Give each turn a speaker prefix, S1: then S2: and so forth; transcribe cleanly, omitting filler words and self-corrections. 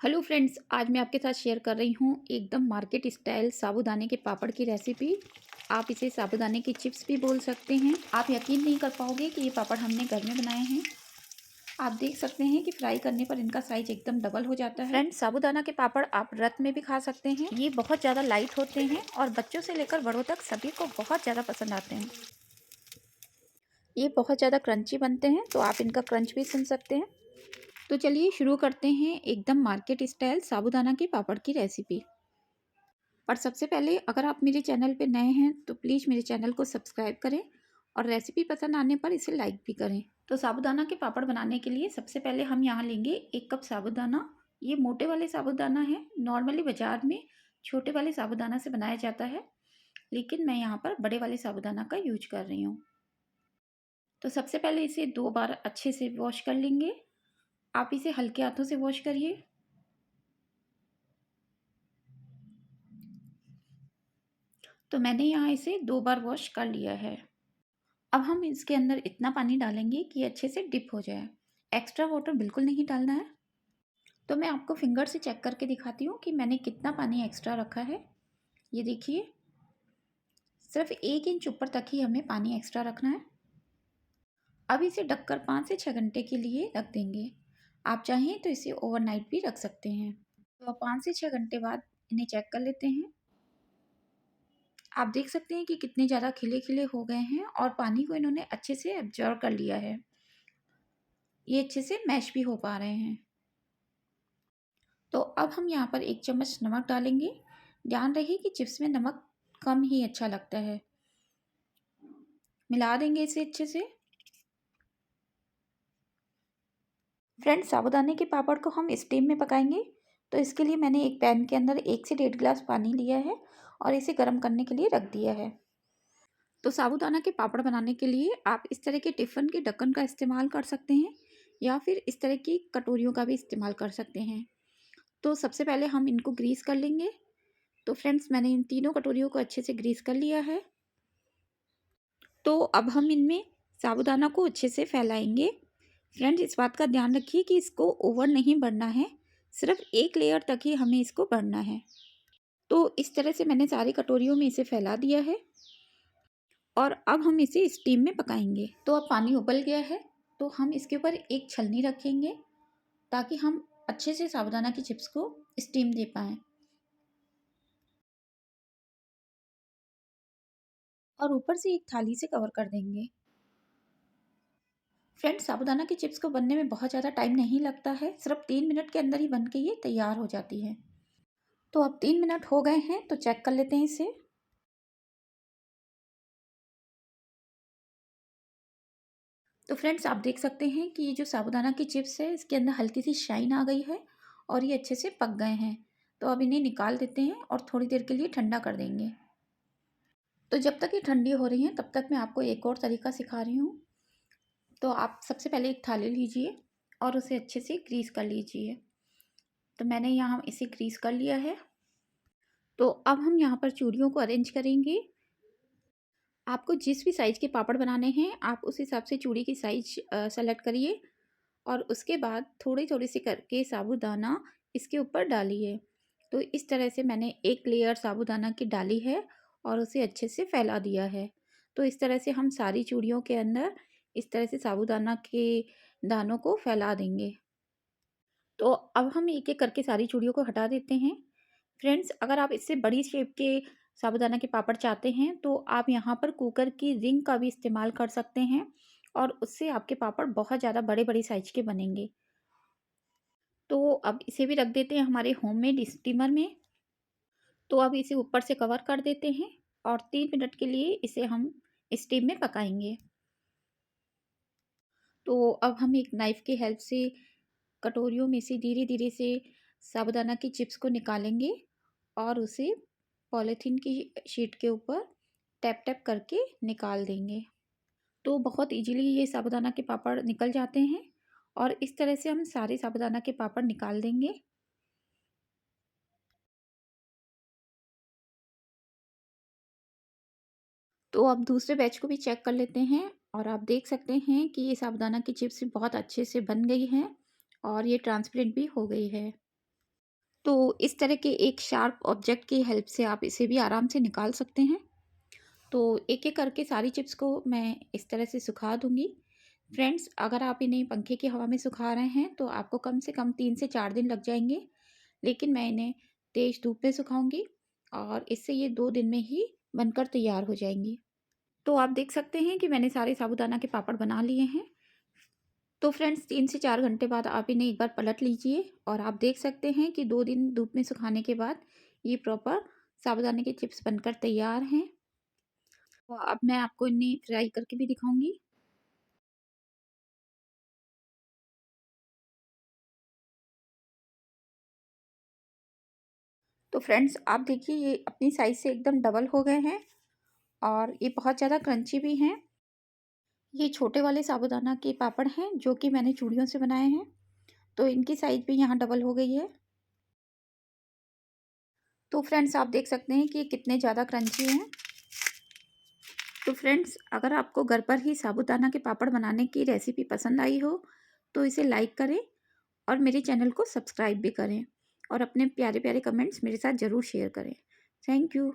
S1: Hello friends, आज मैं आपके साथ शेयर कर रही हूँ एकदम मार्केट स्टाइल साबूदाने के पापड़ की रेसिपी। आप इसे साबूदाने की चिप्स भी बोल सकते हैं। आप यकीन नहीं कर पाओगे कि ये पापड़ हमने घर में बनाए हैं। आप देख सकते हैं कि फ्राई करने पर इनका साइज एकदम डबल हो जाता है। फ्रेंड्स, साबूदाना के पापड़ आप रत में भी खा सकते हैं। ये बहुत ज़्यादा लाइट होते हैं और बच्चों से लेकर बड़ों तक सभी को बहुत ज़्यादा पसंद आते हैं। ये बहुत ज़्यादा क्रंची बनते हैं, तो आप इनका क्रंच भी सुन सकते हैं। तो चलिए शुरू करते हैं एकदम मार्केट स्टाइल साबूदाना के पापड़ की रेसिपी। पर सबसे पहले अगर आप मेरे चैनल पे नए हैं तो प्लीज़ मेरे चैनल को सब्सक्राइब करें और रेसिपी पसंद आने पर इसे लाइक भी करें। तो साबूदाना के पापड़ बनाने के लिए सबसे पहले हम यहाँ लेंगे 1 कप साबूदाना। ये मोटे वाले साबूदाना है। नॉर्मली बाज़ार में छोटे वाले साबूदाना से बनाया जाता है, लेकिन मैं यहाँ पर बड़े वाले साबूदाना का यूज कर रही हूँ। तो सबसे पहले इसे 2 बार अच्छे से वॉश कर लेंगे। आप इसे हल्के हाथों से वॉश करिए। तो मैंने यहाँ इसे 2 बार वॉश कर लिया है। अब हम इसके अंदर इतना पानी डालेंगे कि अच्छे से डिप हो जाए। एक्स्ट्रा वाटर बिल्कुल नहीं डालना है। तो मैं आपको फिंगर से चेक करके दिखाती हूँ कि मैंने कितना पानी एक्स्ट्रा रखा है। ये देखिए, सिर्फ 1 इंच ऊपर तक ही हमें पानी एक्स्ट्रा रखना है। अब इसे ढककर 5 से 6 घंटे के लिए रख देंगे। आप चाहें तो इसे ओवरनाइट भी रख सकते हैं। तो अब 5 से 6 घंटे बाद इन्हें चेक कर लेते हैं। आप देख सकते हैं कि कितने ज़्यादा खिले खिले हो गए हैं और पानी को इन्होंने अच्छे से एब्जॉर्ब कर लिया है। ये अच्छे से मैश भी हो पा रहे हैं। तो अब हम यहाँ पर 1 चम्मच नमक डालेंगे। ध्यान रहे कि चिप्स में नमक कम ही अच्छा लगता है। मिला देंगे इसे अच्छे से। फ्रेंड्स, साबूदाने के पापड़ को हम स्टीम में पकाएंगे, तो इसके लिए मैंने एक पैन के अंदर 1 से 1.5 गिलास पानी लिया है और इसे गर्म करने के लिए रख दिया है। तो साबूदाना के पापड़ बनाने के लिए आप इस तरह के टिफ़िन के ढक्कन का इस्तेमाल कर सकते हैं या फिर इस तरह की कटोरियों का भी इस्तेमाल कर सकते हैं। तो सबसे पहले हम इनको ग्रीस कर लेंगे। तो फ्रेंड्स, मैंने इन तीनों कटोरियों को अच्छे से ग्रीस कर लिया है। तो अब हम इनमें साबूदाना को अच्छे से फैलाएंगे। फ्रेंड्स, इस बात का ध्यान रखिए कि इसको ओवर नहीं भरना है, सिर्फ एक लेयर तक ही हमें इसको भरना है। तो इस तरह से मैंने सारी कटोरियों में इसे फैला दिया है और अब हम इसे स्टीम में पकाएंगे। तो अब पानी उबल गया है, तो हम इसके ऊपर एक छलनी रखेंगे ताकि हम अच्छे से साबूदाना की चिप्स को स्टीम दे पाएँ। और ऊपर से एक थाली से कवर कर देंगे। फ्रेंड्स, साबूदाना की चिप्स को बनने में बहुत ज़्यादा टाइम नहीं लगता है। सिर्फ 3 मिनट के अंदर ही बन के ये तैयार हो जाती है। तो अब 3 मिनट हो गए हैं, तो चेक कर लेते हैं इसे। तो फ्रेंड्स, आप देख सकते हैं कि ये जो साबूदाना की चिप्स है इसके अंदर हल्की सी शाइन आ गई है और ये अच्छे से पक गए हैं। तो अब इन्हें निकाल देते हैं और थोड़ी देर के लिए ठंडा कर देंगे। तो जब तक ये ठंडी हो रही हैं तब तक मैं आपको एक और तरीका सिखा रही हूँ। तो आप सबसे पहले एक थाली लीजिए और उसे अच्छे से ग्रीस कर लीजिए। तो मैंने यहाँ इसे ग्रीस कर लिया है। तो अब हम यहाँ पर चूड़ियों को अरेंज करेंगे। आपको जिस भी साइज़ के पापड़ बनाने हैं आप उस हिसाब से चूड़ी की साइज सेलेक्ट करिए और उसके बाद थोड़ी-थोड़ी सी करके साबूदाना इसके ऊपर डालिए। तो इस तरह से मैंने एक लेयर साबूदाना की डाली है और उसे अच्छे से फैला दिया है। तो इस तरह से हम सारी चूड़ियों के अंदर इस तरह से साबूदाना के दानों को फैला देंगे। तो अब हम एक-एक करके सारी चूड़ियों को हटा देते हैं। फ्रेंड्स, अगर आप इससे बड़ी शेप के साबूदाना के पापड़ चाहते हैं तो आप यहाँ पर कुकर की रिंग का भी इस्तेमाल कर सकते हैं और उससे आपके पापड़ बहुत ज़्यादा बड़े-बड़े साइज़ के बनेंगे। तो अब इसे भी रख देते हैं हमारे होममेड स्टीमर में। तो अब इसे ऊपर से कवर कर देते हैं और 3 मिनट के लिए इसे हम स्टीम में पकाएँगे। तो अब हम एक नाइफ़ की हेल्प से कटोरियों में से धीरे-धीरे से साबूदाना की चिप्स को निकालेंगे और उसे पॉलीथीन की शीट के ऊपर टैप-टैप करके निकाल देंगे। तो बहुत ईज़िली ये साबूदाना के पापड़ निकल जाते हैं और इस तरह से हम सारे साबूदाना के पापड़ निकाल देंगे। तो अब दूसरे बैच को भी चेक कर लेते हैं और आप देख सकते हैं कि ये साबूदाना की चिप्स भी बहुत अच्छे से बन गई हैं और ये ट्रांसपेरेंट भी हो गई है। तो इस तरह के एक शार्प ऑब्जेक्ट की हेल्प से आप इसे भी आराम से निकाल सकते हैं। तो एक-एक करके सारी चिप्स को मैं इस तरह से सुखा दूँगी। फ्रेंड्स, अगर आप इन्हें पंखे की हवा में सुखा रहे हैं तो आपको कम से कम 3 से 4 दिन लग जाएँगे। लेकिन मैं इन्हें तेज़ धूप में सुखाऊँगी और इससे ये 2 दिन में ही बनकर तैयार हो जाएँगी। तो आप देख सकते हैं कि मैंने सारे साबूदाना के पापड़ बना लिए हैं। तो फ्रेंड्स, 3 से 4 घंटे बाद आप इन्हें एक बार पलट लीजिए और आप देख सकते हैं कि 2 दिन धूप में सुखाने के बाद ये प्रॉपर साबूदाने के चिप्स बनकर तैयार हैं। तो अब मैं आपको इन्हें फ्राई करके भी दिखाऊँगी। तो फ्रेंड्स, आप देखिए ये अपनी साइज़ से एकदम डबल हो गए हैं और ये बहुत ज़्यादा क्रंची भी हैं। ये छोटे वाले साबूदाना के पापड़ हैं जो कि मैंने चूड़ियों से बनाए हैं। तो इनकी साइज़ भी यहाँ डबल हो गई है। तो फ्रेंड्स, आप देख सकते हैं कि ये कितने ज़्यादा क्रंची हैं। तो फ्रेंड्स, अगर आपको घर पर ही साबूदाना के पापड़ बनाने की रेसिपी पसंद आई हो तो इसे लाइक करें और मेरे चैनल को सब्सक्राइब भी करें और अपने प्यारे प्यारे कमेंट्स मेरे साथ ज़रूर शेयर करें। Thank you.